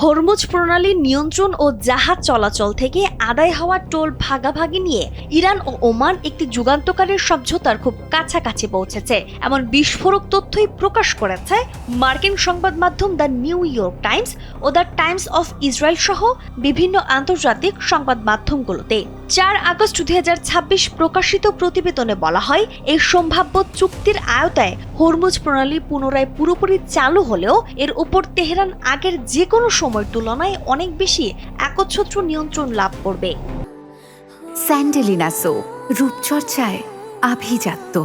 Hormuz প্রণালীর নিয়ন্ত্রণ ও জাহাজ চলাচল থেকে আদায় হওয়া টোল ভাগাভাগি নিয়ে ইরান ও ওমান একটি যুগান্তকারী সমঝোতার খুব কাছাকাছি পৌঁছেছে এমন বিস্ফোরক তথ্যই প্রকাশ করেছে মার্কিন সংবাদ মাধ্যম দ্য নিউ ইয়র্ক টাইমস ও দ্য টাইমস অফ ইসরায়েল সহ বিভিন্ন আন্তর্জাতিক সংবাদ মাধ্যমগুলোতে। ৪ আগস্ট ২০২৬ প্রকাশিত প্রতিবেদনে বলা হয়, এই সম্ভাব্য চুক্তির আওতায় হরমুজ প্রণালী পুনরায় পুরোপুরি চালু হলেও এর উপর তেহরান আগের যে কোনো সময়ের তুলনায় অনেক বেশি একচ্ছত্র নিয়ন্ত্রণ লাভ করবে। স্যান্ডেলিনা সো, রূপচর্চায় আভিজাত্য।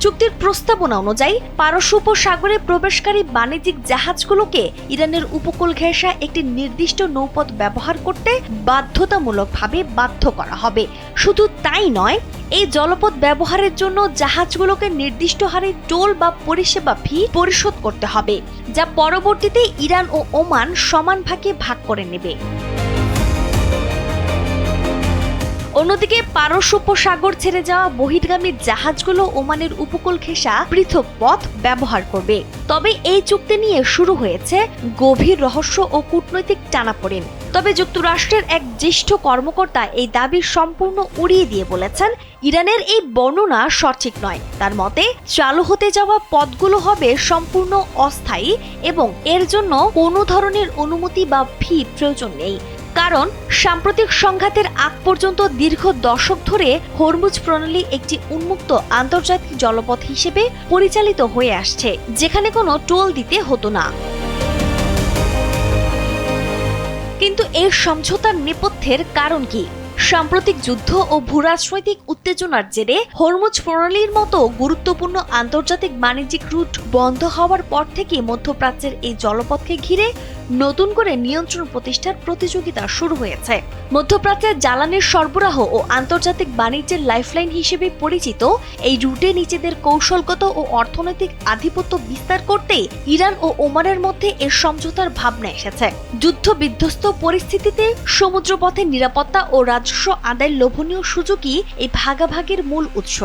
চুক্তির প্রস্তাবনা অনুযায়ী পারস্য উপসাগরে প্রবেশকারী বাণিজ্যিক জাহাজগুলোকে ইরানের উপকূল ঘেঁষা একটি নির্দিষ্ট নৌপথ ব্যবহার করতে বাধ্যতামূলকভাবে বাধ্য করা হবে। শুধু তাই নয়, এই জলপথ ব্যবহারের জন্য জাহাজগুলোকে নির্দিষ্ট হারে টোল বা পরিষেবা ফি পরিশোধ করতে হবে, যা পরবর্তীতে ইরান ও ওমান সমান ভাগে ভাগ করে নেবে। অন্যদিকে পারস্য উপসাগর ছেড়ে যাওয়া বহির্গামী জাহাজগুলো ওমানের উপকূল ঘেঁষা পৃথক পথ ব্যবহার করবে। তবে এই চুক্তি নিয়ে শুরু হয়েছে গভীর রহস্য ও কূটনৈতিক টানাপোড়েন। তবে যুক্তরাষ্ট্রের এক জ্যেষ্ঠ কর্মকর্তা এই দাবি সম্পূর্ণ উড়িয়ে দিয়ে বলেছেন, ইরানের এই বর্ণনা সঠিক নয়। তার মতে, চালু হতে যাওয়া পথগুলো হবে সম্পূর্ণ অস্থায়ী এবং এর জন্য কোনো ধরনের অনুমতি বা ফি প্রয়োজন নেই। কারণ সাম্প্রতিক সংঘাতের আগ পর্যন্ত দীর্ঘ দশক ধরে হরমুজ প্রণালী একটি উন্মুক্ত আন্তর্জাতিক জলপথ হিসেবে পরিচালিত হয়ে আসছে, যেখানে কোনো টোল দিতে হতো না। কিন্তু এই সমঝোতার নেপথ্যের কারণ কি? সাম্প্রতিক যুদ্ধ ও ভূরাজনৈতিক উত্তেজনার জেরে হরমুজ প্রণালীর মতো গুরুত্বপূর্ণ আন্তর্জাতিক বাণিজ্যিক রুট বন্ধ হওয়ার পর থেকে মধ্যপ্রাচ্যের এই জলপথকে ঘিরে নতুন করে নিয়ন্ত্রণ প্রতিষ্ঠার প্রতিযোগিতা শুরু হয়েছে। মধ্যপ্রাচ্যের জ্বালানির সরবরাহ ও আন্তর্জাতিক বাণিজ্যের লাইফলাইন হিসেবে পরিচিত এই রুটে নিজেদের কৌশলগত ও অর্থনৈতিক আধিপত্য বিস্তার করতে ইরান ও ওমানের মধ্যে এর সমঝোতার ভাবনা এসেছে। যুদ্ধ বিধ্বস্ত পরিস্থিতিতে সমুদ্রপথে নিরাপত্তা ও রাজস্ব আদায়ের লোভনীয় সুযোগই এই ভাগাভাগির মূল উৎস।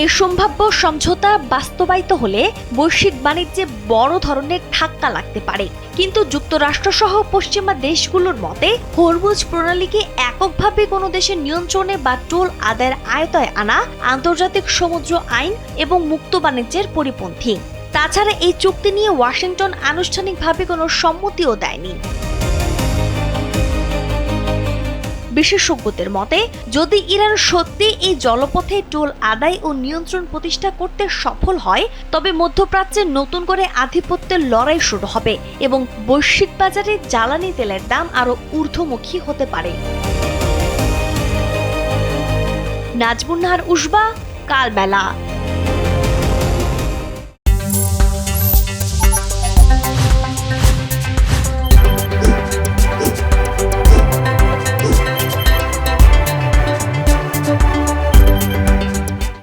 এই সম্ভাব্য সমঝোতা বাস্তবায়িত হলে বৈশ্বিক বাণিজ্যে বড় ধরনের ধাক্কা লাগতে পারে। কিন্তু যুক্তরাষ্ট্রসহ পশ্চিমা দেশগুলোর মতে, হরমুজ প্রণালীকে এককভাবে কোনো দেশের নিয়ন্ত্রণে বা টোল আদায়ের আয়তায় আনা আন্তর্জাতিক সমুদ্র আইন এবং মুক্ত বাণিজ্যের পরিপন্থী। তাছাড়া এই চুক্তি নিয়ে ওয়াশিংটন আনুষ্ঠানিকভাবে কোনো সম্মতিও দেয়নি। বিশেষজ্ঞদের মতে, যদি ইরান সত্যি এই জলপথে টোল আদায় ও নিয়ন্ত্রণ প্রতিষ্ঠা করতে সফল হয়, তবে মধ্যপ্রাচ্যে নতুন করে আধিপত্যের লড়াই শুরু হবে এবং বৈশ্বিক বাজারে জ্বালানি তেলের দাম আরও ঊর্ধ্বমুখী হতে পারে। নাজমুন নাহার, উসবা, কালবেলা।